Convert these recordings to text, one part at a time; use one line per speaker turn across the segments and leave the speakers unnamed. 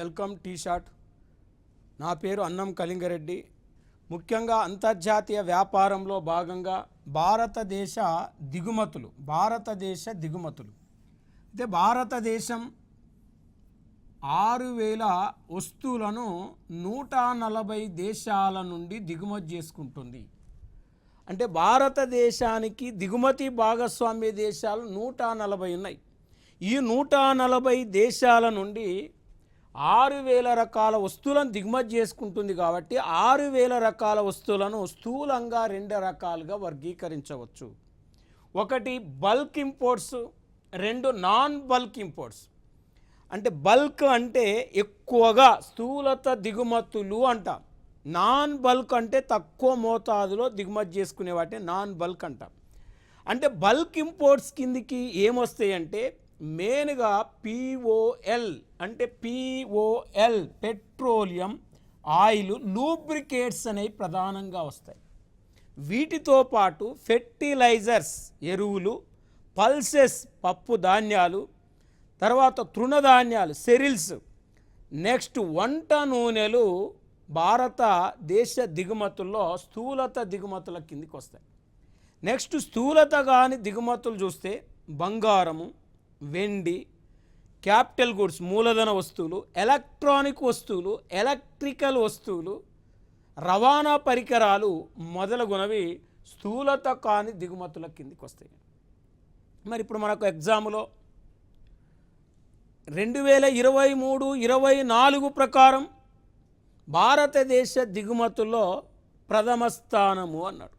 Welcome tea shot. నా పేరు అన్నం కళింగారెడ్డి. ముఖ్యంగా అంతర్జాతీయ వ్యాపారంలో భాగంగా భారతదేశ దిగుమతులు అయితే భారతదేశం 6,000 వస్తువులను 140 దేశాల నుండి దిగుమతి చేసుకుంటుంది. అంటే భారతదేశానికి దిగుమతి భాగస్వామ్య దేశాలు 140 ఉన్నాయి. ఈ 140 దేశాల నుండి 6,000 రకాల వస్తువులను దిగుమతి చేసుకుంటుంది. కాబట్టి 6,000 రకాల వస్తువులను స్థూలంగా 2 రకాలుగా వర్గీకరించవచ్చు. ఒకటి bulk imports, 2 non bulk imports. అంటే బల్క్ అంటే ఎక్కువగా స్థూలత దిగుమతులు అంటాం. నాన్ బల్క్ అంటే తక్కువ మోతాదులో దిగుమతి చేసుకునే వాటిని నాన్ బల్క్ అంటాం. అంటే బల్క్ ఇంపోర్ట్స్ కిందికి ఏమొస్తాయంటే మెయిన్గా పిఓఎల్ అంటే పిఓఎల్ పెట్రోలియం, ఆయిల్, లూబ్రికేట్స్ అనేవి ప్రధానంగా వస్తాయి. వీటితో పాటు ఫెర్టిలైజర్స్ ఎరువులు, పల్సెస్ పప్పు ధాన్యాలు, తర్వాత తృణధాన్యాలు సెరిల్స్, నెక్స్ట్ వంట నూనెలు భారతదేశ దిగుమతుల్లో స్థూలత దిగుమతుల కిందికి వస్తాయి. నెక్స్ట్ స్థూలత కాని దిగుమతులు చూస్తే బంగారము, వెండి, క్యాపిటల్ గుడ్స్ మూలధన వస్తువులు, ఎలక్ట్రానిక్ వస్తువులు, ఎలక్ట్రికల్ వస్తువులు, రవాణా పరికరాలు మొదలగునవి స్థూలత కాని దిగుమతుల కిందికి వస్తాయి. మరి ఇప్పుడు మనకు ఎగ్జామ్లో 2023-24 ప్రకారం భారతదేశ దిగుమతుల్లో ప్రథమ స్థానము అన్నాడు.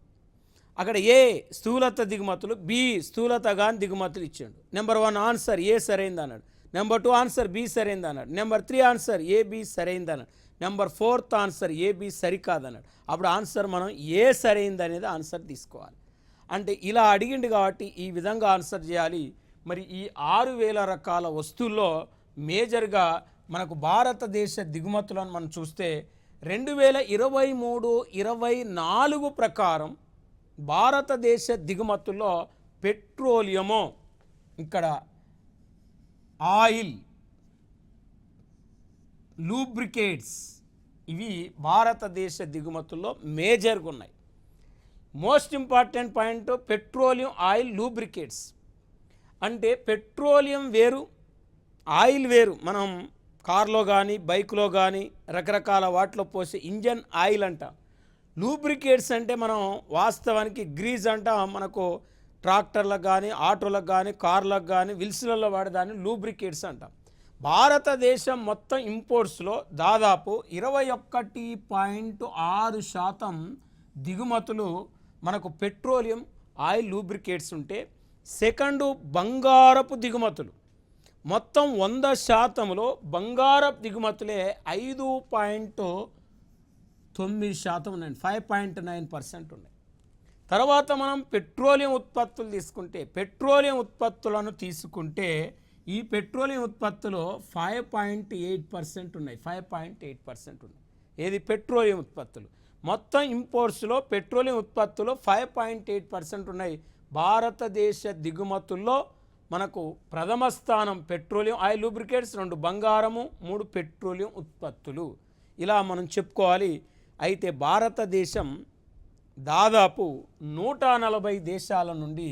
అక్కడ ఏ స్థూలత దిగుమతులు, బి స్థూలత కాని దిగుమతులు ఇచ్చాడు. నెంబర్ 1 ఆన్సర్ ఏ సరైంది అన్నాడు. నెంబర్ 2 ఆన్సర్ బి సరైంది అన్నాడు. నెంబర్ 3 ఆన్సర్ ఏ బి సరైంది అన్నాడు. Number 4th answer A B సరికాదన్నాడు. అప్పుడు ఆన్సర్ మనం ఏ సరైంది అనేది ఆన్సర్ తీసుకోవాలి. అంటే ఇలా అడిగిండు కాబట్టి ఈ విధంగా ఆన్సర్ చేయాలి. మరి ఈ 6,000 రకాల వస్తువుల్లో మేజర్గా మనకు భారతదేశ దిగుమతులను మనం చూస్తే 2023-24 ప్రకారం భారతదేశ దిగుమతుల్లో పెట్రోలియము, ఇక్కడ ఆయిల్, లూబ్రికేట్స్ ఇవి భారతదేశ దిగుమతుల్లో మేజర్గా ఉన్నాయి. Most important point petroleum, oil, lubricates. అంటే పెట్రోలియం వేరు, ఆయిల్ వేరు. మనం కార్లో కానీ బైక్లో కానీ రకరకాల వాటిలో పోసే ఇంజన్ ఆయిల్ అంటాం. లూబ్రికేట్స్ అంటే మనం వాస్తవానికి గ్రీజ్ అంటాం. మనకు ట్రాక్టర్లకు కానీ ఆటోలకు కానీ కార్లకు కానీ విల్స్లలో వాడేదాన్ని లూబ్రికేట్స్ అంటాం. భారతదేశం మొత్తం ఇంపోర్ట్స్లో దాదాపు 21.6% దిగుమతులు మనకు పెట్రోలియం, ఆయిల్, లూబ్రికేట్స్ ఉంటే సెకండు బంగారపు దిగుమతులు. మొత్తం 100%లో బంగారపు దిగుమతులే 5.9% ఉన్నాయి, 5.9% ఉన్నాయి. తర్వాత మనం పెట్రోలియం ఉత్పత్తులు తీసుకుంటే ఈ పెట్రోలియం ఉత్పత్తులో 5.8% ఉన్నాయి, 5.8% ఉన్నాయి. ఏది పెట్రోలియం ఉత్పత్తులు. మొత్తం ఇంపోర్ట్స్లో పెట్రోలియం ఉత్పత్తులు 5.8% ఉన్నాయి. భారతదేశ దిగుమతుల్లో మనకు ప్రథమ స్థానం పెట్రోలియం, ఆయిల్, లూబ్రికేట్స్, 2 బంగారము, 3 పెట్రోలియం ఉత్పత్తులు. ఇలా మనం చెప్పుకోవాలి. అయితే భారతదేశం దాదాపు 140 దేశాల నుండి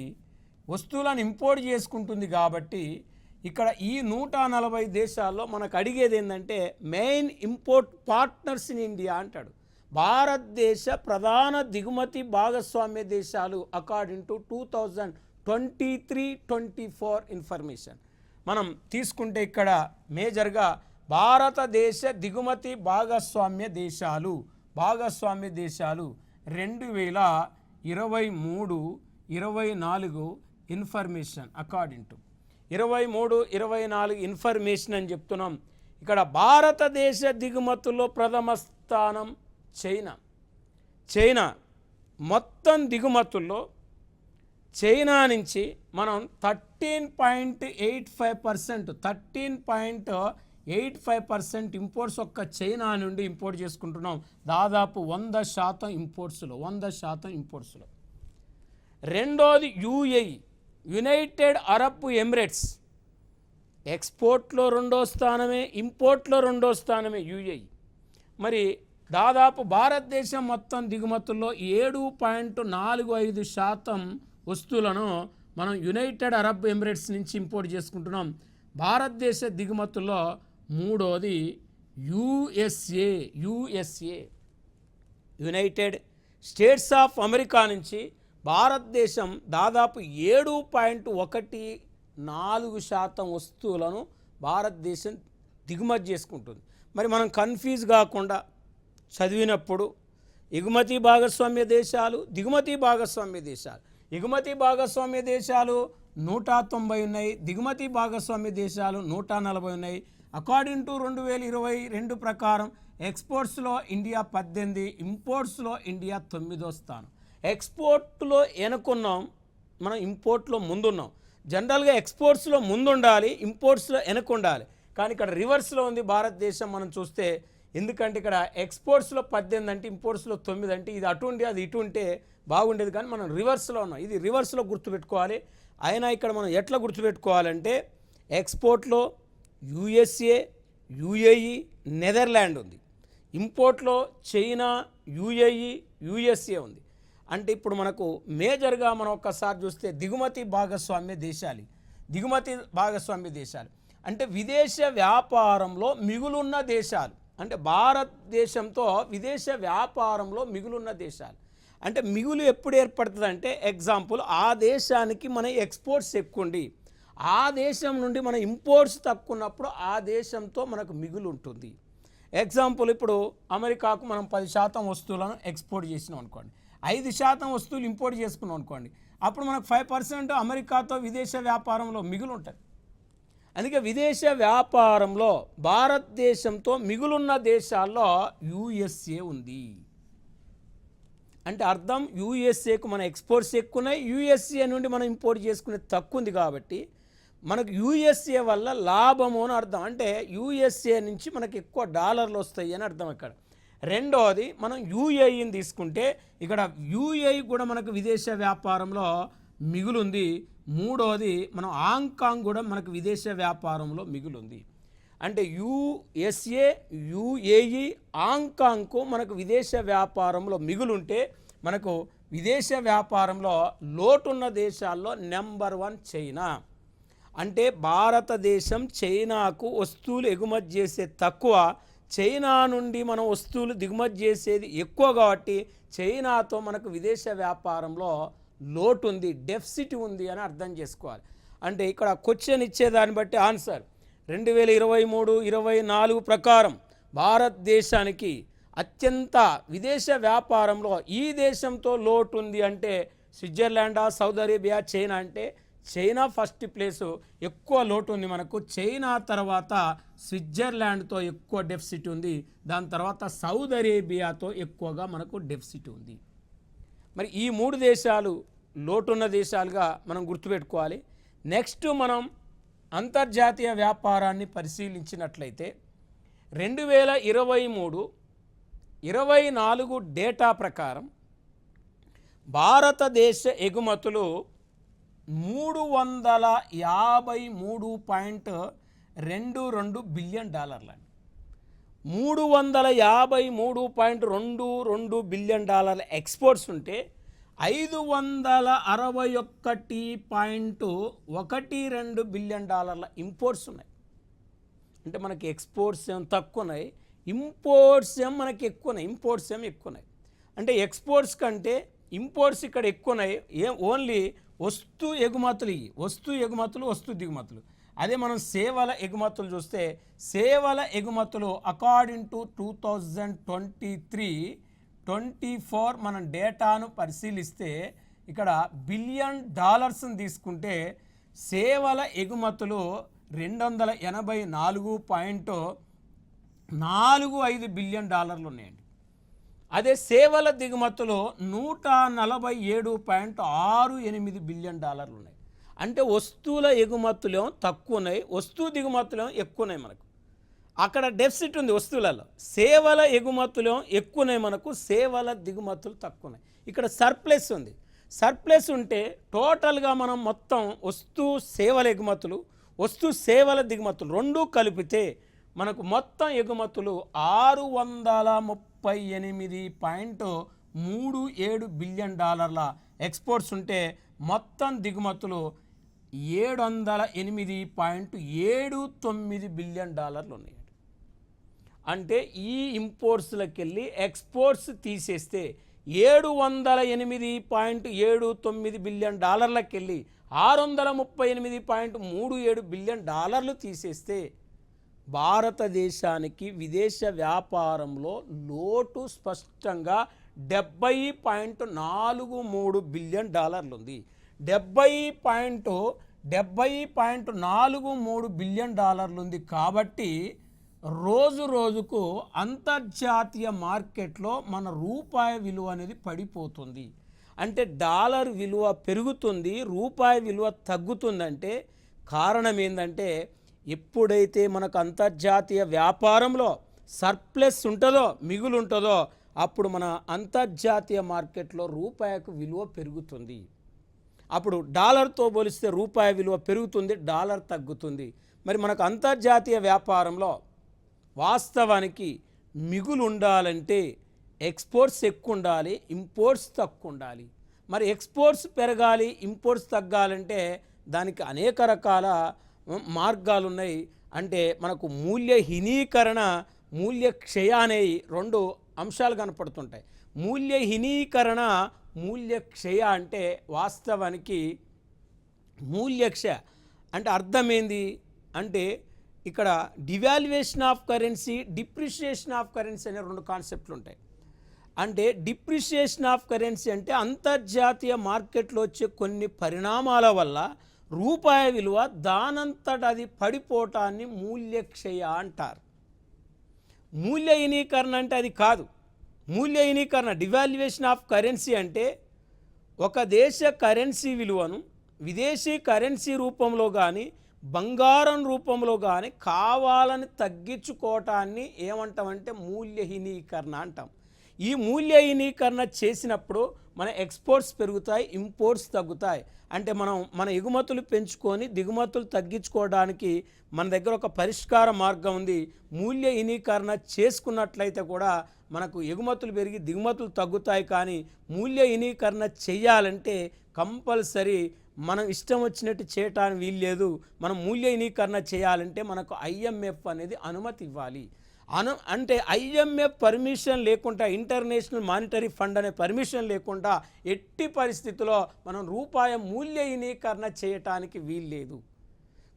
వస్తువులను ఇంపోర్ట్ చేసుకుంటుంది. కాబట్టి ఇక్కడ ఈ 140 దేశాల్లో మనకు అడిగేది ఏంటంటే main import partners in India అంటాడు. భారతదేశ ప్రధాన దిగుమతి భాగస్వామ్య దేశాలు అకార్డింగ్ టు 2023-24 ఇన్ఫర్మేషన్ మనం తీసుకుంటే ఇక్కడ మేజర్గా భారతదేశ దిగుమతి భాగస్వామ్య దేశాలు 2023-24 ఇన్ఫర్మేషన్ అకార్డింగ్ టు 23-24 ఇన్ఫర్మేషన్ అని చెప్తున్నాం. ఇక్కడ భారతదేశ దిగుమతుల్లో ప్రథమ స్థానం చైనా. మొత్తం దిగుమతుల్లో చైనా నుంచి మనం 13.85% ఇంపోర్ట్స్ ఒక్క చైనా నుండి ఇంపోర్ట్ చేసుకుంటున్నాం. దాదాపు 100% ఇంపోర్ట్స్లో. రెండోది యుఏఈ, యునైటెడ్ అరబ్ ఎమిరేట్స్. ఎక్స్పోర్ట్లో రెండో స్థానమే, ఇంపోర్ట్లో రెండో స్థానమే యూఏఈ. మరి దాదాపు భారతదేశం మొత్తం దిగుమతుల్లో 7.45% వస్తువులను మనం యునైటెడ్ అరబ్ ఎమిరేట్స్ నుంచి ఇంపోర్ట్ చేసుకుంటున్నాం. భారతదేశ దిగుమతుల్లో మూడోది USA. United states of America నుంచి భారతదేశం దాదాపు 7.14% వస్తువులను భారతదేశం దిగుమతి చేసుకుంటుంది. మరి మనం కన్ఫ్యూజ్ కాకుండా చదివినప్పుడు ఎగుమతి భాగస్వామ్య దేశాలు, దిగుమతి భాగస్వామ్య దేశాలు, ఎగుమతి భాగస్వామ్య దేశాలు 190 ఉన్నాయి, దిగుమతి భాగస్వామ్య దేశాలు 140 ఉన్నాయి. అకార్డింగ్ టు 2022 ప్రకారం ఎక్స్పోర్ట్స్లో ఇండియా 18, ఇంపోర్ట్స్లో ఇండియా 9వ స్థానం. ఎక్స్పోర్ట్లో వెనుకున్నాం, మనం ఇంపోర్ట్లో ముందున్నాం. జనరల్గా ఎక్స్పోర్ట్స్లో ముందుండాలి, ఇంపోర్ట్స్లో వెనుకుండాలి. కానీ ఇక్కడ రివర్స్లో ఉంది భారతదేశం మనం చూస్తే. ఎందుకంటే ఇక్కడ ఎక్స్పోర్ట్స్లో 18 అంటే ఇంపోర్ట్స్లో 9 అంటే ఇది అటు ఉంటే అది ఇటు ఉంటే బాగుండేది. కానీ మనం రివర్స్లో ఉన్నాం. ఇది రివర్స్లో గుర్తుపెట్టుకోవాలి. అయినా ఇక్కడ మనం ఎట్లా గుర్తుపెట్టుకోవాలంటే ఎక్స్పోర్ట్లో యుఎస్ఏ, యుఏఈ, నెదర్లాండ్ ఉంది. ఇంపోర్ట్లో చైనా, యుఏఈ, యుఎస్ఏ ఉంది. అంటే ఇప్పుడు మనకు మేజర్గా మనం ఒక్కసారి చూస్తే దిగుమతి భాగస్వామ్య దేశాలు అంటే విదేశ వ్యాపారంలో మిగులున్న దేశాలు. అంటే భారతదేశంతో విదేశ వ్యాపారంలో మిగులున్న దేశాలు. అంటే మిగులు ఎప్పుడు ఏర్పడుతుంది అంటే ఎగ్జాంపుల్ ఆ దేశానికి మన ఎక్స్పోర్ట్స్ ఎక్కువ ఉండి ఆ దేశం నుండి మన ఇంపోర్ట్స్ తక్కువ ఉన్నప్పుడు ఆ దేశంతో మనకు మిగులు ఉంటుంది. ఎగ్జాంపుల్ ఇప్పుడు అమెరికాకు మనం 10% వస్తువులను ఎక్స్పోర్ట్ చేసినాం అనుకోండి, 5% వస్తువులు ఇంపోర్ట్ చేసుకున్నాం అనుకోండి, అప్పుడు మనకు 5% అమెరికాతో విదేశ వ్యాపారంలో మిగులు ఉంటుంది. అందుకే విదేశ వ్యాపారంలో భారతదేశంతో మిగులున్న దేశాల్లో యుఎస్ఏ ఉంది. అంటే అర్థం యుఎస్ఏకు మన ఎక్స్పోర్ట్స్ ఎక్కువ ఉన్నాయి, యుఎస్ఏ నుండి మనం ఇంపోర్ట్ చేసుకునే తక్కువ ఉంది. కాబట్టి మనకు యుఎస్ఏ వల్ల లాభము అని అర్థం. అంటే యుఎస్ఏ నుంచి మనకు ఎక్కువ డాలర్లు వస్తాయి అని అర్థం. ఇక్కడ రెండోది మనం యుఏఈని తీసుకుంటే ఇక్కడ యుఏఈ కూడా మనకు విదేశ వ్యాపారంలో మిగులుంది. మూడోది మనం హాంకాంగ్ కూడా మనకు విదేశ వ్యాపారంలో మిగులుంది. అంటే యుఎస్ఏ, యుఏఈ, హాంకాంగ్కు మనకు విదేశ వ్యాపారంలో మిగులుంటే మనకు విదేశ వ్యాపారంలో లోటున్న దేశాల్లో నెంబర్ 1 చైనా. అంటే భారతదేశం చైనాకు వస్తువులు ఎగుమతి చేసే తక్కువ, చైనా నుండి మనం వస్తువులు దిగుమతి చేసేది ఎక్కువ. కాబట్టి చైనాతో మనకు విదేశ వ్యాపారంలో లోటు ఉంది, డెఫిసిట్ ఉంది అని అర్థం చేసుకోవాలి. అంటే ఇక్కడ క్వశ్చన్ ఇచ్చేదాన్ని బట్టి ఆన్సర్ 2023-24 ప్రకారం భారతదేశానికి అత్యంత విదేశ వ్యాపారంలో ఈ దేశంతో లోటు ఉంది అంటే స్విట్జర్లాండా, సౌదీ అరేబియా, చైనా. అంటే చైనా ఫస్ట్ ప్లేసు, ఎక్కువ లోటు ఉంది మనకు. చైనా తర్వాత స్విట్జర్లాండ్తో ఎక్కువ డెఫిసిట్ ఉంది, దాని తర్వాత సౌదీ అరేబియాతో ఎక్కువగా మనకు డెఫిసిట్ ఉంది. మరి ఈ 3 దేశాలు లోటున్న దేశాలుగా మనం గుర్తుపెట్టుకోవాలి. నెక్స్ట్ మనం అంతర్జాతీయ వ్యాపారాన్ని పరిశీలించినట్లయితే 2023-24 డేటా ప్రకారం భారతదేశ ఎగుమతులు $353.22 బిలియన్. 353.22 బిలియన్ ఎక్స్పోర్ట్స్ ఉంటే 561.12 బిలియన్ ఇంపోర్ట్స్ ఉన్నాయి. అంటే మనకి ఎక్స్పోర్ట్స్ ఏం తక్కువ ఉన్నాయి, ఇంపోర్ట్స్ ఏం మనకి ఎక్కువ ఉన్నాయి. అంటే ఎక్స్పోర్ట్స్ కంటే ఇంపోర్ట్స్ ఇక్కడ ఎక్కువ ఉన్నాయి. ఓన్లీ వస్తు దిగుమతులు. అదే మనం సేవల ఎగుమతులు చూస్తే సేవల ఎగుమతులు అకార్డింగ్ టు 2023-24 మనం డేటాను పరిశీలిస్తే ఇక్కడ $బిలియన్ తీసుకుంటే సేవల ఎగుమతులు $284.45 బిలియన్ ఉన్నాయండి. అదే సేవల దిగుమతులు $147.68 బిలియన్ ఉన్నాయి. అంటే వస్తువుల ఎగుమతులేమో తక్కువ ఉన్నాయి, వస్తువు దిగుమతులేమో ఎక్కువ ఉన్నాయి మనకు. అక్కడ డెఫిసిట్ ఉంది వస్తువులలో. సేవల ఎగుమతులేమో ఎక్కువ ఉన్నాయి మనకు, సేవల దిగుమతులు తక్కువ ఉన్నాయి. ఇక్కడ సర్ప్లస్ ఉంది. సర్ప్లస్ ఉంటే టోటల్గా మనం మొత్తం సేవల ఎగుమతులు, వస్తు సేవల దిగుమతులు రెండూ కలిపితే మనకు మొత్తం ఎగుమతులు 638.37 బిలియన్ డాలర్ల ఎక్స్పోర్ట్స్ ఉంటే మొత్తం దిగుమతులు 708.79 బిలియన్ డాలర్లు ఉన్నాయి. అంటే ఈ ఇంపోర్ట్స్లకు వెళ్ళి ఎక్స్పోర్ట్స్ తీసేస్తే 708.79 బిలియన్ డాలర్లకు వెళ్ళి 638.37 బిలియన్ డాలర్లు తీసేస్తే భారతదేశానికి విదేశ వ్యాపారంలో లోటు స్పష్టంగా 70.43 బిలియన్ డాలర్లు ఉంది. 70.43 బిలియన్ డాలర్లు ఉంది. కాబట్టి రోజు రోజుకు అంతర్జాతీయ మార్కెట్లో మన రూపాయి విలువ అనేది పడిపోతుంది. అంటే డాలర్ విలువ పెరుగుతుంది, రూపాయి విలువ తగ్గుతుందంటే కారణం ఏంటంటే ఎప్పుడైతే మనకు అంతర్జాతీయ వ్యాపారంలో సర్ప్లస్ ఉంటుందో, మిగులు ఉంటుందో, అప్పుడు మన అంతర్జాతీయ మార్కెట్లో రూపాయికి విలువ పెరుగుతుంది. అప్పుడు డాలర్తో పోలిస్తే రూపాయి విలువ పెరుగుతుంది, డాలర్ తగ్గుతుంది. మరి మనకు అంతర్జాతీయ వ్యాపారంలో వాస్తవానికి మిగులు ఉండాలంటే ఎక్స్పోర్ట్స్ ఎక్కువ ఉండాలి, ఇంపోర్ట్స్ తక్కువ ఉండాలి. మరి ఎక్స్పోర్ట్స్ పెరగాలి, ఇంపోర్ట్స్ తగ్గాలంటే దానికి అనేక రకాల మార్గాలు ఉన్నాయి. అంటే మనకు మూల్యహీనీకరణ, మూల్య క్షయ అనేవి రెండు అంశాలు కనపడుతుంటాయి. మూల్యహీనీకరణ, మూల్య క్షయ అంటే వాస్తవానికి మూల్యక్షయ అంటే అర్థమైంది అంటే ఇక్కడ devaluation of currency, depreciation of currency అనే రెండు కాన్సెప్ట్లు ఉంటాయి. అంటే డిప్రిషియేషన్ ఆఫ్ కరెన్సీ అంటే అంతర్జాతీయ మార్కెట్లో వచ్చే కొన్ని పరిణామాల వల్ల రూపాయి విలువ దానంతట అది పడిపోవటాన్ని మూల్యక్షయ అంటారు. మూల్యహీనీకరణ అంటే అది కాదు. మూల్యహీనీకరణ డివాల్యుయేషన్ ఆఫ్ కరెన్సీ అంటే ఒక దేశ కరెన్సీ విలువను విదేశీ కరెన్సీ రూపంలో కానీ బంగారం రూపంలో కానీ కావాలని తగ్గించుకోవటాన్ని ఏమంటామంటే మూల్యహీనీకరణ అంటాం. ఈ మూల్యహీనీకరణ చేసినప్పుడు మన ఎక్స్పోర్ట్స్ పెరుగుతాయి, ఇంపోర్ట్స్ తగ్గుతాయి. అంటే మన ఎగుమతులు పెంచుకొని దిగుమతులు తగ్గించుకోవడానికి మన దగ్గర ఒక పరిష్కార మార్గం ఉంది. మూల్యహీనీకరణ చేసుకున్నట్లయితే కూడా మనకు ఎగుమతులు పెరిగి దిగుమతులు తగ్గుతాయి. కానీ మూల్యహీనీకరణ చేయాలంటే కంపల్సరీ మనం ఇష్టం వచ్చినట్టు చేయటానికి వీల్లేదు. మనం మూల్యహీనీకరణ చేయాలంటే మనకు ఐఎంఎఫ్ అనేది అనుమతి ఇవ్వాలి. అంటే ఐఎంఎఫ్ పర్మిషన్ లేకుండా, ఇంటర్నేషనల్ మానిటరీ ఫండ్ అనే పర్మిషన్ లేకుండా ఎట్టి పరిస్థితుల్లో మనం రూపాయి మూల్యహీనీకరణ చేయటానికి వీల్లేదు.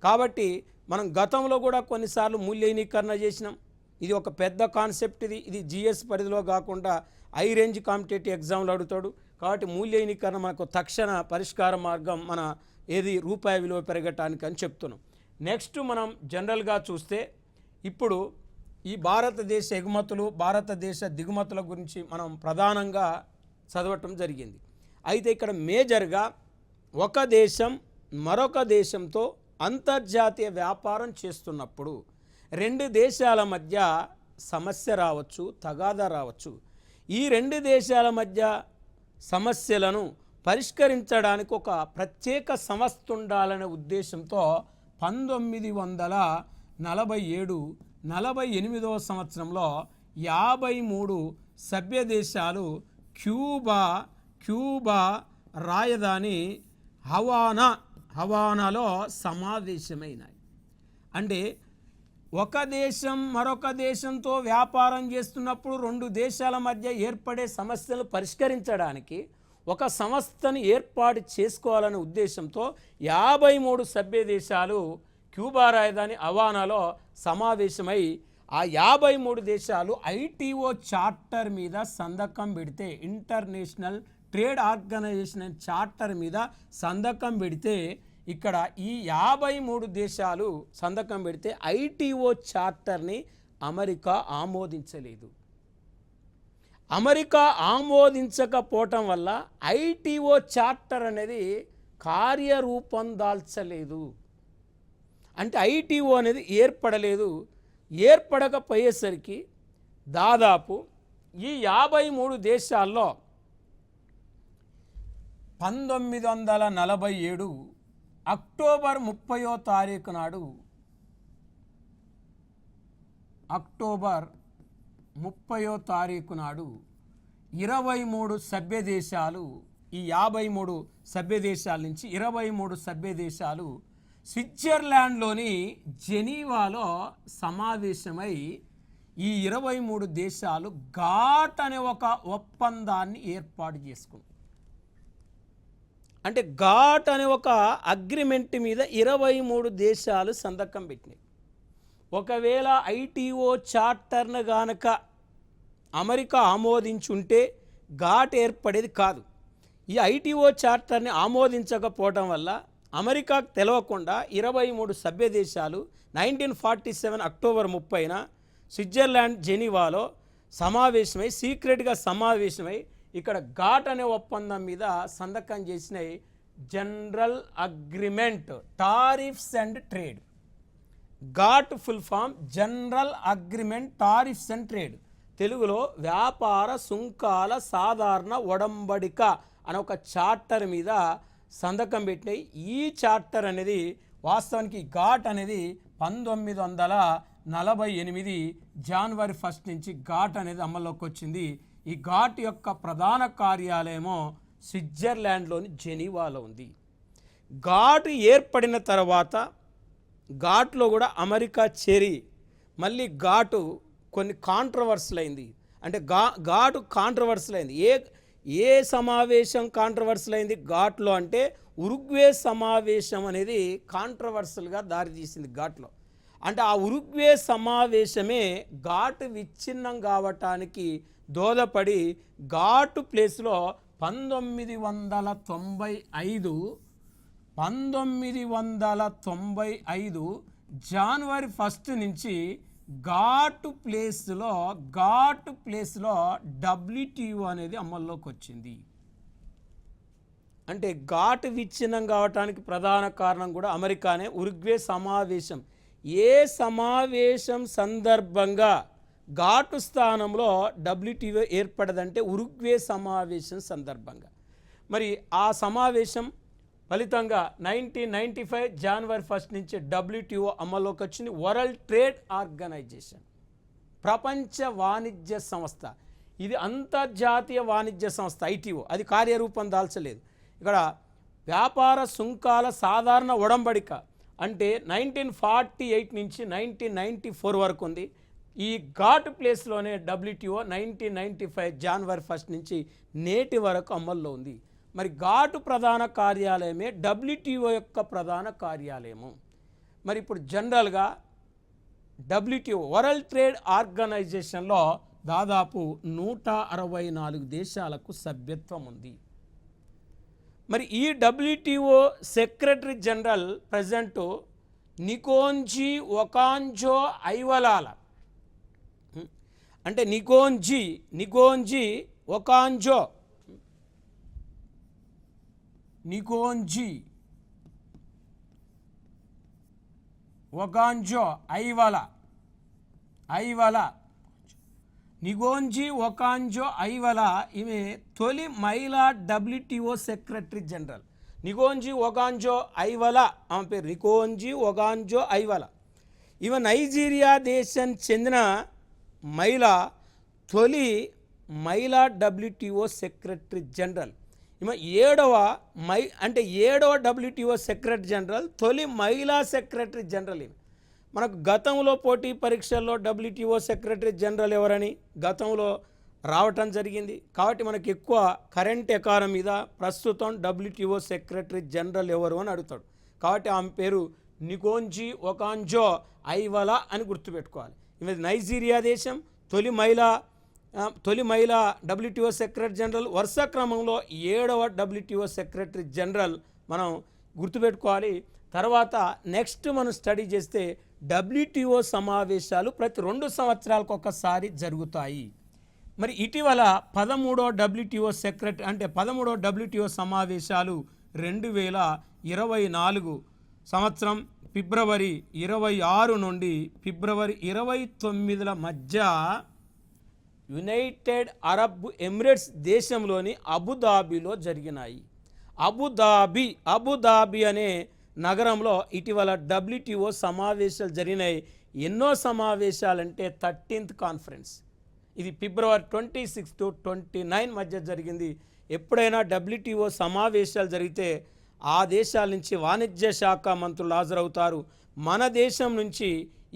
కాబట్టి మనం గతంలో కూడా కొన్నిసార్లు మూల్యహీనీకరణ చేసినాం. ఇది ఒక పెద్ద కాన్సెప్ట్. ఇది జిఎస్ పరిధిలో కాకుండా హై రేంజ్ కాంపిటేటివ్ ఎగ్జామ్లో అడుగుతాడు. కాబట్టి మూల్యహీనీకరణ మనకు తక్షణ పరిష్కార మార్గం మన ఏది రూపాయి విలువ పెరగటానికి అని చెప్తున్నాం. నెక్స్ట్ మనం జనరల్గా చూస్తే ఇప్పుడు ఈ భారతదేశ ఎగుమతులు, భారతదేశ దిగుమతుల గురించి మనం ప్రధానంగా చదవటం జరిగింది. అయితే ఇక్కడ మేజర్గా ఒక దేశం మరొక దేశంతో అంతర్జాతీయ వ్యాపారం చేస్తున్నప్పుడు రెండు దేశాల మధ్య సమస్య రావచ్చు, తగాదా రావచ్చు. ఈ రెండు దేశాల మధ్య సమస్యలను పరిష్కరించడానికి ఒక ప్రత్యేక సంస్థ ఉండాలనే ఉద్దేశంతో 1947-48వ సంవత్సరంలో 53 సభ్య దేశాలు క్యూబా రాజధాని హవానాలో సమావేశమైనాయి. అంటే ఒక దేశం మరొక దేశంతో వ్యాపారం చేస్తున్నప్పుడు రెండు దేశాల మధ్య ఏర్పడే సమస్యలు పరిష్కరించడానికి ఒక సంస్థను ఏర్పాటు చేసుకోవాలనే ఉద్దేశంతో 53 సభ్య దేశాలు క్యూబా రాజధాని హవానాలో సమావేశమై ఆ 53 దేశాలు ఐటీఓ చార్టర్ మీద సంతకం పెడితే, ఇంటర్నేషనల్ ట్రేడ్ ఆర్గనైజేషన్ చార్టర్ మీద సంతకం పెడితే, ఇక్కడ ఈ 53 దేశాలు సంతకం పెడితే ఐటీఓ చార్టర్ని అమెరికా ఆమోదించలేదు. అమెరికా ఆమోదించకపోవటం వల్ల ఐటీఓ చార్టర్ అనేది కార్యరూపం దాల్చలేదు. అంటే ఐటీఓ అనేది ఏర్పడలేదు. ఏర్పడకపోయేసరికి దాదాపు ఈ 53 దేశాల్లో 1947 అక్టోబర్ 30వ తారీఖు నాడు అక్టోబర్ 30వ తారీఖు నాడు 23 సభ్య దేశాలు, ఈ 53 సభ్య దేశాల నుంచి 23 సభ్య దేశాలు స్విట్జర్లాండ్లోని జెనీవాలో సమావేశమై ఈ 23 దేశాలు ఘాట్ అనే ఒక ఒప్పందాన్ని ఏర్పాటు చేసుకుంది. అంటే ఘాట్ అనే ఒక అగ్రిమెంట్ మీద 23 దేశాలు సంతకం పెట్టినాయి. ఒకవేళ ఐటీఓ చార్టర్ను గానక అమెరికా ఆమోదించుంటే ఘాట్ ఏర్పడేది కాదు. ఈ ఐటీఓ చార్టర్ని ఆమోదించకపోవడం వల్ల అమెరికాకు తెలవకుండా 23 సభ్య దేశాలు 1947 అక్టోబర్ 30న స్విట్జర్లాండ్ జెనీవాలో సమావేశమై సీక్రెట్గా సమావేశమై ఇక్కడ ఘాట్ అనే ఒప్పందం మీద సంతకం చేసినాయి. General agreement tariffs and trade. GATT full form general agreement tariffs and trade. తెలుగులో వ్యాపార సుంకాల సాధారణ ఒడంబడిక అనే ఒక చార్టర్ మీద సంతకం పెట్టినాయి. ఈ చార్టర్ అనేది వాస్తవానికి ఘాట్ అనేది 1948 జనవరి 1 నుంచి ఘాట్ అనేది అమల్లోకి వచ్చింది. ఈ ఘాట్ యొక్క ప్రధాన కార్యాలయమో స్విట్జర్లాండ్లోని జెనీవాలో ఉంది. ఘాట్ ఏర్పడిన తర్వాత ఘాట్లో కూడా అమెరికా చేరి మళ్ళీ ఘాటు కొన్ని కాంట్రవర్సీలు అయింది. అంటే ఘాటు కాంట్రవర్సీలు అయింది. ఏ సమావేశం కాంట్రవర్సీలు అయింది ఘాట్లో అంటే ఉరుగ్వే సమావేశం అనేది కాంట్రవర్సీలుగా దారితీసింది ఘాట్లో. అంటే ఆ ఉరుగ్వే సమావేశమే ఘాటు విచ్ఛిన్నం కావటానికి దోహదపడి ఘాటు ప్లేస్లో 1995 జనవరి 1 నుంచి ఘాటు ప్లేస్లో WTO అనేది అమల్లోకి వచ్చింది. అంటే ఘాటు విచ్ఛిన్నం కావటానికి ప్రధాన కారణం కూడా అమెరికానే. ఉరుగ్వే సమావేశం, ఏ సమావేశం సందర్భంగా ఘాటు స్థానంలో WTO ఏర్పడదంటే ఉరుగ్వే సమావేశం సందర్భంగా. మరి ఆ సమావేశం ఫలితంగా 1995 జనవరి 1 నుంచి WTO అమల్లోకి వచ్చింది. వరల్డ్ ట్రేడ్ ఆర్గనైజేషన్, ప్రపంచ వాణిజ్య సంస్థ. ఇది అంతర్జాతీయ వాణిజ్య సంస్థ ITO. అది కార్యరూపం దాల్చలేదు. ఇక్కడ వ్యాపార సుంకాల సాధారణ ఒడంబడిక అంటే 1948 నుంచి 1994 వరకు ఉంది. ఈ ఘాట్ ప్లేస్లోనే WTO 1995 జనవరి 1 నుంచి నేటి వరకు అమల్లో ఉంది. మరి ఘాటు ప్రధాన కార్యాలయమే WTO యొక్క ప్రధాన కార్యాలయము. మరి ఇప్పుడు జనరల్గా WTO వరల్డ్ ట్రేడ్ ఆర్గనైజేషన్లో దాదాపు 164 దేశాలకు సభ్యత్వం ఉంది. మరి ఈ WTO సెక్రటరీ జనరల్ ప్రెసిడెంట్ నికోంజీ ఒకాంజో ఐవలాల. అంటే నికోంజీ ఒకాంజో ఐవలా ఈమె తొలి మహిళా WTO సెక్రటరీ జనరల్. నికోంజీ ఒకాంజో ఐవలా ఆమె పేరు నికోంజీ ఒకాంజో ఐవలా. ఈమె నైజీరియా దేశం చెందిన తొలి మహిళా WTO సెక్రటరీ జనరల్. ఈమె ఏడవ WTO సెక్రటరీ జనరల్, తొలి మహిళా సెక్రటరీ జనరల్. ఈమె మనకు గతంలో పోటీ పరీక్షల్లో WTO సెక్రటరీ జనరల్ ఎవరని గతంలో రావటం జరిగింది. కాబట్టి మనకు ఎక్కువ కరెంట్ ఎకానమీ మీద ప్రస్తుతం WTO సెక్రటరీ జనరల్ ఎవరు అని అడుగుతాడు. కాబట్టి ఆమె పేరు నికోంజీ ఒకాంజో ఐవలా అని గుర్తుపెట్టుకోవాలి. ఈమె నైజీరియా దేశం, తొలి మహిళా WTO సెక్రటరీ జనరల్. వరుస క్రమంలో 7వ WTO సెక్రటరీ జనరల్ మనం గుర్తుపెట్టుకోవాలి. తర్వాత నెక్స్ట్ మనం స్టడీ చేస్తే WTO సమావేశాలు ప్రతి 2 సంవత్సరాలకు ఒకసారి జరుగుతాయి. మరి ఇటీవల 13వ WTO సమావేశాలు 2024 సంవత్సరం ఫిబ్రవరి 26 నుండి ఫిబ్రవరి 29ల మధ్య యునైటెడ్ అరబ్ ఎమిరేట్స్ దేశంలోని అబుదాబిలో జరిగినాయి. అబుదాబి అనే నగరంలో ఇటీవల WTO సమావేశాలు జరిగినాయి. ఎన్నో సమావేశాలంటే 13th కాన్ఫరెన్స్. ఇది ఫిబ్రవరి 26 to 29 మధ్య జరిగింది. ఎప్పుడైనా WTO సమావేశాలు జరిగితే ఆ దేశాల నుంచి వాణిజ్య శాఖ మంత్రులు హాజరవుతారు. మన దేశం నుంచి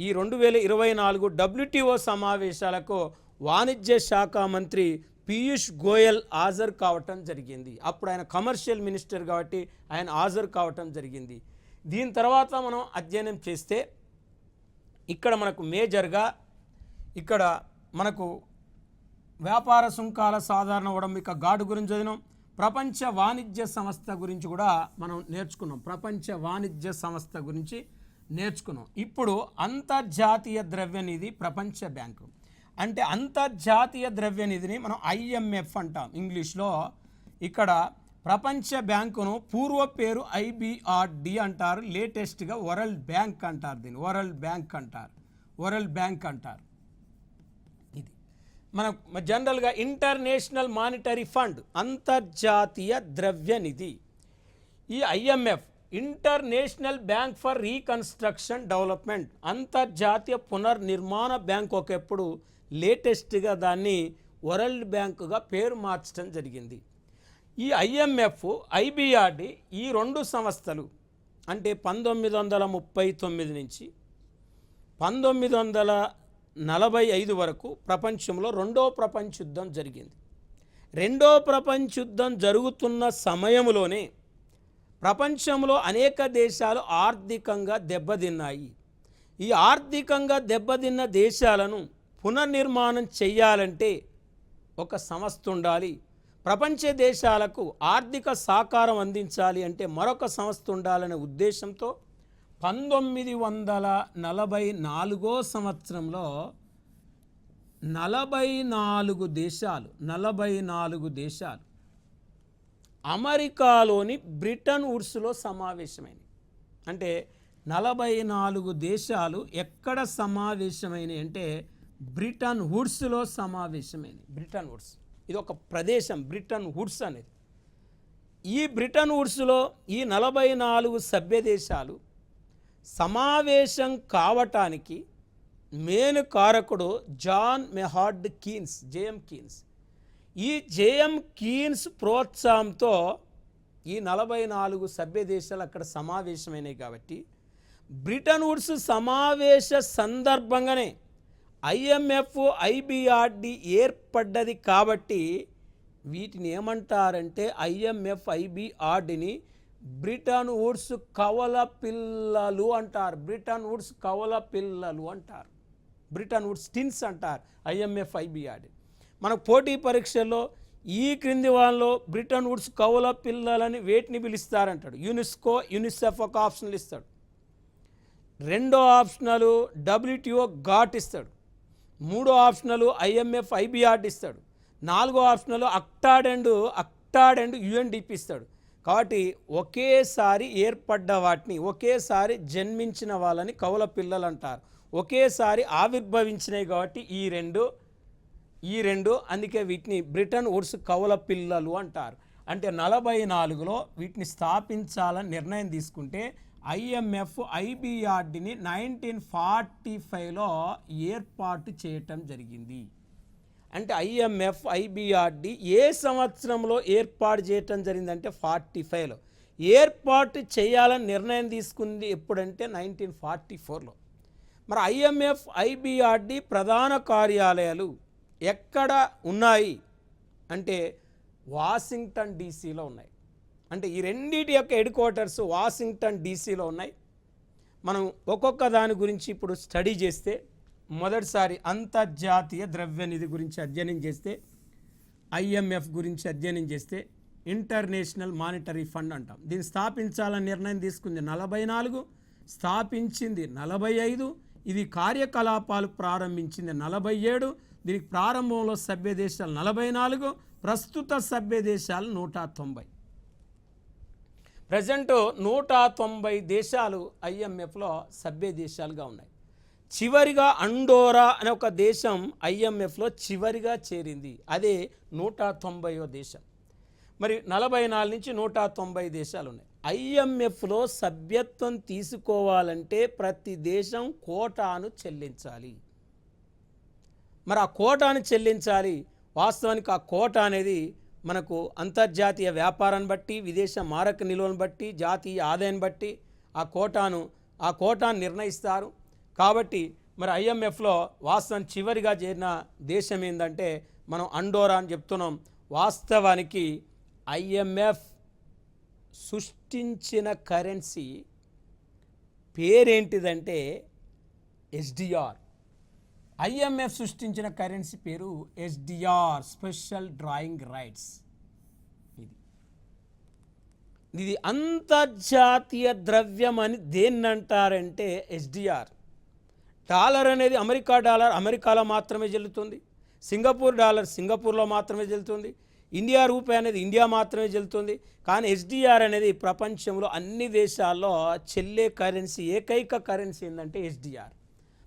ఈ 2024 WTO సమావేశాలకు వాణిజ్య శాఖ మంత్రి పీయూష్ గోయల్ హాజరు కావటం జరిగింది. అప్పుడు ఆయన కమర్షియల్ మినిస్టర్ కాబట్టి ఆయన హాజరు కావటం జరిగింది. దీని తర్వాత మనం అధ్యయనం చేస్తే ఇక్కడ మనకు మేజర్గా ఇక్కడ మనకు వ్యాపార సుంకాల సాధారణ ఉడంబిక ఘాటు గురించి చదివినాం. ప్రపంచ వాణిజ్య సంస్థ గురించి కూడా మనం నేర్చుకున్నాం. ప్రపంచ వాణిజ్య సంస్థ గురించి నేర్చుకున్నాం. ఇప్పుడు అంతర్జాతీయ ద్రవ్యనిధి ప్రపంచ బ్యాంకు అంటే అంతర్జాతీయ ద్రవ్యనిధిని మనం IMF అంటాం ఇంగ్లీష్లో. ఇక్కడ ప్రపంచ బ్యాంకును పూర్వ పేరు IBRD అంటారు. లేటెస్ట్గా వరల్డ్ బ్యాంక్ అంటారు. దీన్ని వరల్డ్ బ్యాంక్ అంటారు. ఇది మన జనరల్గా ఇంటర్నేషనల్ మానిటరీ ఫండ్ అంతర్జాతీయ ద్రవ్యనిధి. ఈ IMF international bank for reconstruction development అంతర్జాతీయ పునర్నిర్మాణ బ్యాంక్ ఒకప్పుడు లేటెస్ట్గా దాన్ని వరల్డ్ బ్యాంకుగా పేరు మార్చడం జరిగింది. ఈ IMF IBRD ఈ రెండు సంస్థలు అంటే 1939 నుంచి 1945 వరకు ప్రపంచంలో రెండో ప్రపంచ యుద్ధం జరిగింది. రెండో ప్రపంచ యుద్ధం జరుగుతున్న సమయంలోనే ప్రపంచంలో అనేక దేశాలు ఆర్థికంగా దెబ్బతిన్నాయి. ఈ ఆర్థికంగా దెబ్బతిన్న దేశాలను పునర్నిర్మాణం చేయాలంటే ఒక సంస్థ ఉండాలి. ప్రపంచ దేశాలకు ఆర్థిక సహకారం అందించాలి అంటే మరొక సంస్థ ఉండాలనే ఉద్దేశంతో 1944 సంవత్సరంలో 44 దేశాలు అమెరికాలోని బ్రిటన్ వుడ్స్లో సమావేశమైనవి. అంటే 44 దేశాలు ఎక్కడ సమావేశమైనవి అంటే బ్రిటన్ వుడ్స్లో సమావేశమైనవి. బ్రిటన్ వుడ్స్ ఇది ఒక ప్రదేశం. బ్రిటన్ వుడ్స్ అనేది ఈ బ్రిటన్ వుడ్స్లో ఈ 44 సభ్య దేశాలు సమావేశం కావటానికి మెయిన్ కారకుడు జాన్ మెహార్డ్ కీన్స్, JM కీన్స్. ఈ JM కీన్స్ ప్రోత్సాహంతో ఈ 44 సభ్య దేశాలు అక్కడ సమావేశమైనాయి. కాబట్టి బ్రిటన్ వుడ్స్ సమావేశ సందర్భంగానే IMF IBRD ఏర్పడ్డది. కాబట్టి వీటిని ఏమంటారంటే IMF IBRDని బ్రిటన్ వుడ్స్ కవల పిల్లలు అంటారు. బ్రిటన్ వుడ్స్ కవల పిల్లలు అంటారు. బ్రిటన్ వుడ్స్ టిన్స్ అంటారు IMF IBRD. మనకు పోటీ పరీక్షల్లో ఈ క్రింది వాళ్ళలో బ్రిటన్ వుడ్స్ కవుల పిల్లలని వేటిని పిలుస్తారంటాడు. యునెస్కో, UNICEF ఒక ఆప్షన్లు ఇస్తాడు. రెండో ఆప్షనలు WTO ఘాట్ ఇస్తాడు. మూడో ఆప్షనలు IMF IBRD ఇస్తాడు. నాలుగో ఆప్షనలు అక్టాడ్ అండ్ UNDP ఇస్తాడు. కాబట్టి ఒకేసారి ఏర్పడ్డ వాటిని, ఒకేసారి జన్మించిన వాళ్ళని కవుల పిల్లలు అంటారు. ఒకేసారి ఆవిర్భవించినాయి కాబట్టి ఈ రెండు అందుకే వీటిని బ్రిటన్ వుడ్స్ కవుల పిల్లలు అంటారు. అంటే 44లో వీటిని స్థాపించాలని నిర్ణయం తీసుకుంటే IMF IBRDని 1945లో ఏర్పాటు చేయటం జరిగింది. అంటే IMF IBRD ఏ సంవత్సరంలో ఏర్పాటు చేయటం జరిగిందంటే 45లో ఏర్పాటు చేయాలని నిర్ణయం తీసుకుంది. ఎప్పుడంటే 1944లో. మరి IMF IBRD ప్రధాన కార్యాలయాలు ఎక్కడ ఉన్నాయి అంటే వాషింగ్టన్ DCలో ఉన్నాయి. అంటే ఈ రెండింటి యొక్క హెడ్ క్వార్టర్స్ వాషింగ్టన్ DCలో ఉన్నాయి. మనం ఒక్కొక్క దాని గురించి ఇప్పుడు స్టడీ చేస్తే మొదటిసారి అంతర్జాతీయ ద్రవ్యనిధి గురించి అధ్యయనం చేస్తే, IMF గురించి అధ్యయనం చేస్తే ఇంటర్నేషనల్ మానిటరీ ఫండ్ అంటాం. దీన్ని స్థాపించాలని నిర్ణయం తీసుకుంది 44, స్థాపించింది 45, ఇది కార్యకలాపాలు ప్రారంభించింది 47, దీనికి ప్రారంభంలో సభ్య దేశాలు 44, ప్రస్తుత సభ్య దేశాలు 190. ప్రజెంట్ 190 దేశాలు IMFలో సభ్య దేశాలుగా ఉన్నాయి. చివరిగా అండోరా అనే ఒక దేశం IMFలో చివరిగా చేరింది. అదే 190వ దేశం. మరి 44 నుంచి 190 దేశాలు ఉన్నాయి. ఐఎంఎఫ్లో సభ్యత్వం తీసుకోవాలంటే ప్రతి దేశం కోటాను చెల్లించాలి. మరి ఆ కోటాను చెల్లించాలి. వాస్తవానికి ఆ కోట అనేది మనకు అంతర్జాతీయ వ్యాపారాన్ని బట్టి, విదేశ మారక నిల్వలను బట్టి, జాతీయ ఆదాయాన్ని బట్టి ఆ కోటాను నిర్ణయిస్తారు. కాబట్టి మరి ఐఎంఎఫ్లో వాస్తవం చివరిగా చేరిన దేశం ఏంటంటే మనం అండోరా అని చెప్తున్నాం. వాస్తవానికి ఐఎంఎఫ్ సృష్టించిన కరెన్సీ పేరేంటిదంటే ఎస్డిఆర్. ఐఎంఎఫ్ సృష్టించిన కరెన్సీ పేరు ఎస్డిఆర్, స్పెషల్ డ్రాయింగ్ రైట్స్. ఇది అంతర్జాతీయ ద్రవ్యం అని దేన్ని అంటారంటే ఎస్డిఆర్. డాలర్ అనేది అమెరికా డాలర్ అమెరికాలో మాత్రమే చెల్లుతుంది. సింగపూర్ డాలర్ సింగపూర్లో మాత్రమే చెల్లుతుంది. ఇండియా రూపాయి అనేది ఇండియా మాత్రమే చెల్లుతుంది. కానీ ఎస్డిఆర్ అనేది ప్రపంచంలో అన్ని దేశాల్లో చెల్లే కరెన్సీ, ఏకైక కరెన్సీ ఏంటంటే ఎస్డిఆర్.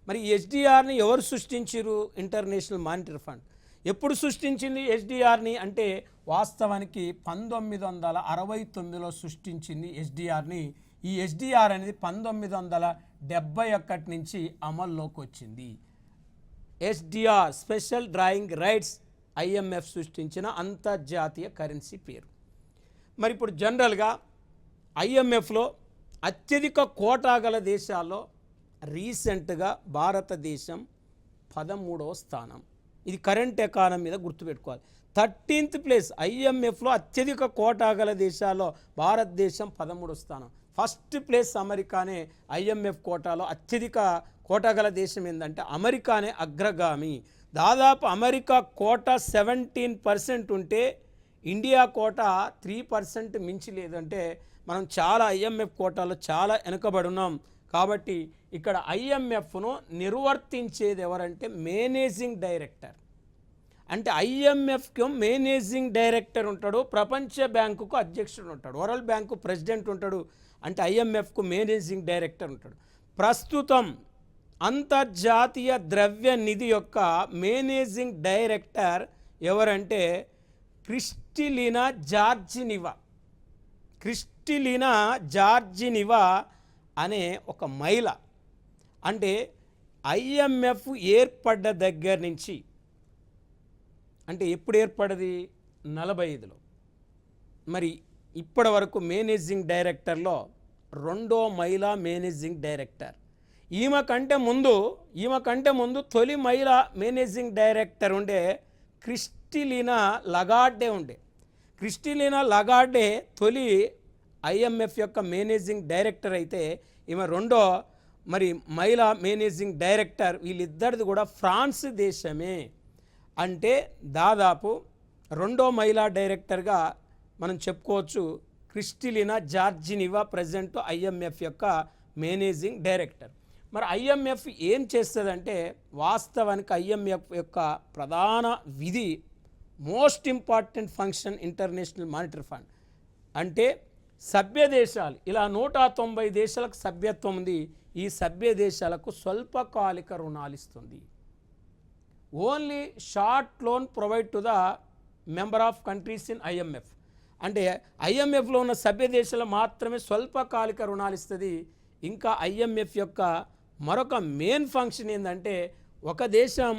మరి ఎస్డిఆర్ని ఎవరు సృష్టించారు? International monetary fund. ఎప్పుడు సృష్టించింది ఎస్డిఆర్ని అంటే వాస్తవానికి 1969లో సృష్టించింది ఎస్డిఆర్ని. ఈ ఎస్డిఆర్ అనేది 1971 నుంచి అమల్లోకి వచ్చింది. SDR, special drawing rights, IMF సృష్టించిన అంతర్జాతీయ కరెన్సీ పేరు. మరి ఇప్పుడు జనరల్గా ఐఎంఎఫ్లో అత్యధిక కోటా గల దేశాల్లో రీసెంట్గా భారతదేశం 13వ స్థానం. ఇది కరెంట్ ఎకానమీ మీద గుర్తుపెట్టుకోవాలి. 13th ప్లేస్ ఐఎంఎఫ్లో అత్యధిక కోటా గల దేశాల్లో భారతదేశం 13వ స్థానం. ఫస్ట్ ప్లేస్ అమెరికానే. ఐఎంఎఫ్ కోటాలో అత్యధిక కోటా గల దేశం ఏంటంటే అమెరికానే అగ్రగామి. దాదాపు అమెరికా కోటా 17% ఉంటే ఇండియా కోటా 3% మించి లేదంటే మనం చాలా ఐఎంఎఫ్ కోటాలో చాలా వెనుకబడి ఉన్నాం. కాబట్టి ఇక్కడ ఐఎంఎఫ్ను నిర్వర్తించేది ఎవరంటే మేనేజింగ్ డైరెక్టర్. అంటే ఐఎంఎఫ్కి మేనేజింగ్ డైరెక్టర్ ఉంటాడు, ప్రపంచ బ్యాంకుకు అధ్యక్షుడు ఉంటాడు, వరల్డ్ బ్యాంకు ప్రెసిడెంట్ ఉంటాడు. అంటే ఐఎంఎఫ్కు మేనేజింగ్ డైరెక్టర్ ఉంటాడు. ప్రస్తుతం అంతర్జాతీయ ద్రవ్య నిధి యొక్క మేనేజింగ్ డైరెక్టర్ ఎవరంటే క్రిస్టిలినా జార్జినివా అనే ఒక మహిళ. అంటే ఐఎంఎఫ్ ఏర్పడ్డ దగ్గర నుంచి, అంటే ఎప్పుడు ఏర్పడ్డది? 45లో. మరి ఇప్పటి వరకు మేనేజింగ్ డైరెక్టర్లో రెండో మహిళా మేనేజింగ్ డైరెక్టర్. ఈమె కంటే ముందు తొలి మహిళా మేనేజింగ్ డైరెక్టర్ ఉండే క్రిస్టిలినా లగార్డే ఉండే. క్రిస్టిలినా లగార్డే తొలి ఐఎంఎఫ్ యొక్క మేనేజింగ్ డైరెక్టర్ అయితే ఈమె రెండో మరి మహిళా మేనేజింగ్ డైరెక్టర్. వీళ్ళిద్దరిది కూడా ఫ్రాన్స్ దేశమే. అంటే దాదాపు రెండో మహిళా డైరెక్టర్గా మనం చెప్పుకోవచ్చు క్రిస్టిలినా జార్జినివా, ప్రజెంట్ ఐఎంఎఫ్ యొక్క మేనేజింగ్ డైరెక్టర్. మరి ఐఎంఎఫ్ ఏం చేస్తుందంటే వాస్తవానికి ఐఎంఎఫ్ యొక్క ప్రధాన విధి, most important function international monetary fund. అంటే సభ్య దేశాలు ఇలా 190 దేశాలకు సభ్యత్వం ఉంది. ఈ సభ్య దేశాలకు స్వల్పకాలిక రుణాలు ఇస్తుంది. Only short loan provide to the member of countries in IMF. అంటే ఐఎంఎఫ్లో ఉన్న సభ్య దేశాలు మాత్రమే స్వల్పకాలిక రుణాలు ఇస్తుంది. ఇంకా ఐఎంఎఫ్ యొక్క మరొక మెయిన్ ఫంక్షన్ ఏంటంటే ఒక దేశం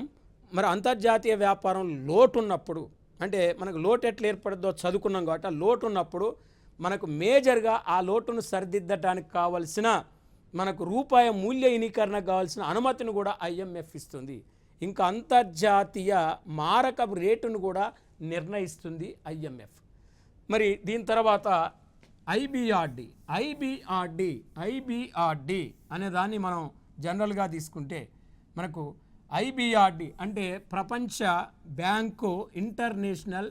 మరి అంతర్జాతీయ వ్యాపారం లోటు ఉన్నప్పుడు, అంటే మనకు లోటు ఎట్లా ఏర్పడుతుందో చదువుకున్నాం కాబట్టి, ఆ లోటు ఉన్నప్పుడు మనకు మేజర్గా ఆ లోటును సరిదిద్దడానికి కావలసిన మనకు రూపాయి మూల్య వినీకరణకు కావాల్సిన అనుమతిని కూడా ఐఎంఎఫ్ ఇస్తుంది. ఇంకా అంతర్జాతీయ మారకపు రేటును కూడా నిర్ణయిస్తుంది ఐఎంఎఫ్. మరి దీని తర్వాత ఐబిఆర్డి అనే దాన్ని మనం జనరల్గా తీసుకుంటే మనకు ఐబిఆర్డి అంటే ప్రపంచ bank, international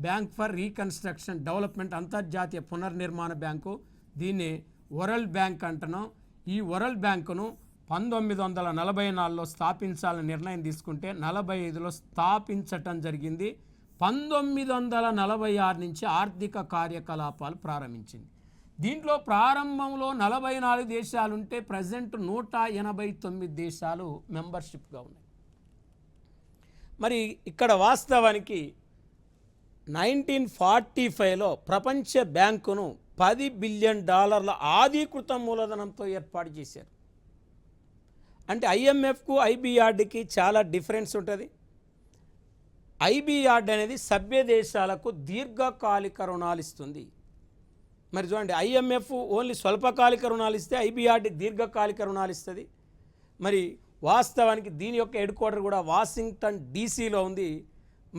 bank for reconstruction development, అంతర్జాతీయ పునర్నిర్మాణ బ్యాంకు. దీన్ని వరల్డ్ బ్యాంక్ అంటున్నాం. ఈ వరల్డ్ బ్యాంకును 1944లో స్థాపించాలని నిర్ణయం తీసుకుంటే 45లో స్థాపించటం జరిగింది. 1946 నుంచి ఆర్థిక కార్యకలాపాలు ప్రారంభించింది. దీంట్లో ప్రారంభంలో 44 దేశాలుంటే ప్రజెంట్ 189 దేశాలు మెంబర్షిప్గా ఉన్నాయి. మరి ఇక్కడ వాస్తవానికి 1945లో ప్రపంచ బ్యాంకును $10 బిలియన్ ఆధీకృత మూలధనంతో ఏర్పాటు చేశారు. అంటే ఐఎంఎఫ్కు ఐబిఆర్డికి చాలా డిఫరెన్స్ ఉంటుంది. ఐబిఆర్డ్ అనేది సభ్య దేశాలకు దీర్ఘకాలిక రుణాలు ఇస్తుంది. మరి చూడండి, ఐఎంఎఫ్ ఓన్లీ స్వల్పకాలిక రుణాలు ఇస్తే ఐబిఆర్డి దీర్ఘకాలిక రుణాలు ఇస్తుంది. మరి వాస్తవానికి దీని యొక్క హెడ్ క్వార్టర్ కూడా వాషింగ్టన్ డీసీలో ఉంది.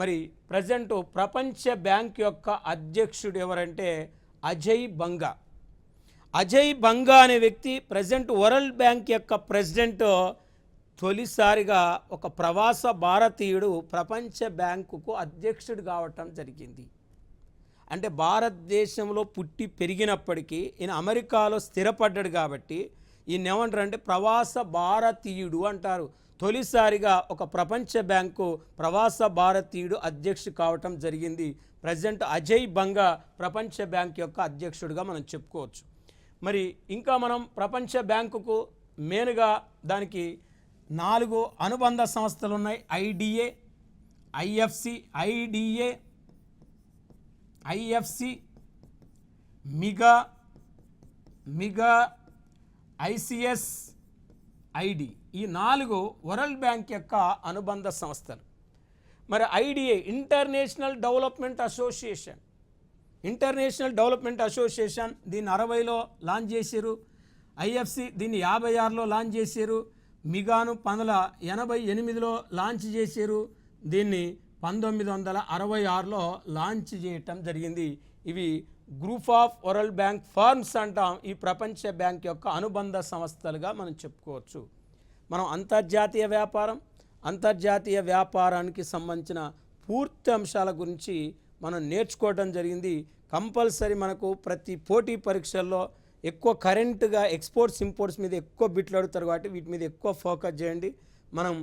మరి ప్రజెంట్ ప్రపంచ బ్యాంక్ యొక్క అధ్యక్షుడు ఎవరంటే అజయ్ బంగా. అజయ్ బంగా అనే వ్యక్తి ప్రజెంట్ వరల్డ్ బ్యాంక్ యొక్క ప్రెసిడెంట్. తొలిసారిగా ఒక ప్రవాస భారతీయుడు ప్రపంచ బ్యాంకుకు అధ్యక్షుడు కావటం జరిగింది. అంటే భారతదేశంలో పుట్టి పెరిగినప్పటికీ ఈయన అమెరికాలో స్థిరపడ్డాడు కాబట్టి ఈయన ఏమంటారు అంటే ప్రవాస భారతీయుడు అంటారు. తొలిసారిగా ఒక ప్రపంచ బ్యాంకు ప్రవాస భారతీయుడు అధ్యక్షుడు కావటం జరిగింది. ప్రజెంట్ అజయ్ బంగా ప్రపంచ బ్యాంక్ యొక్క అధ్యక్షుడిగా మనం చెప్పుకోవచ్చు. మరి ఇంకా మనం ప్రపంచ బ్యాంకుకు మెయిన్గా దానికి 4 అనుబంధ సంస్థలు ఉన్నాయి. IDA, IFC, IFC, MIGA, ICS, ID. ఈ 4 వరల్డ్ బ్యాంక్ యొక్క అనుబంధ సంస్థలు. మరి ఐడిఏ ఇంటర్నేషనల్ డెవలప్మెంట్ అసోసియేషన్. దీన్ని 60లో లాంచ్ చేశారు. ఐఎఫ్సి దీన్ని 56లో లాంచ్ చేశారు. మిగాను 1988లో లాంచ్ చేశారు. దీన్ని 1966లో లాంచ్ చేయటం జరిగింది. ఇవి group of world bank firms అంటాం. ఈ ప్రపంచ బ్యాంక్ యొక్క అనుబంధ సంస్థలుగా మనం చెప్పుకోవచ్చు. మనం అంతర్జాతీయ వ్యాపారానికి సంబంధించిన పూర్తి అంశాల గురించి మనం నేర్చుకోవడం జరిగింది. కంపల్సరీ మనకు ప్రతి పోటీ పరీక్షల్లో ఎక్కువ కరెంట్గా ఎక్స్పోర్ట్స్ ఇంపోర్ట్స్ మీద ఎక్కువ బిట్లు అడుగుతారు కాబట్టి వీటి మీద ఎక్కువ ఫోకస్ చేయండి. మనం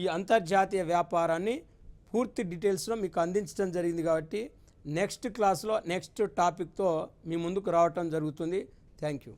ఈ అంతర్జాతీయ వ్యాపారాన్ని పూర్తి డీటెయిల్స్లో మీకు అందించడం జరిగింది కాబట్టి నెక్స్ట్ క్లాస్లో నెక్స్ట్ టాపిక్తో మీ ముందుకు రావటం జరుగుతుంది. Thank you.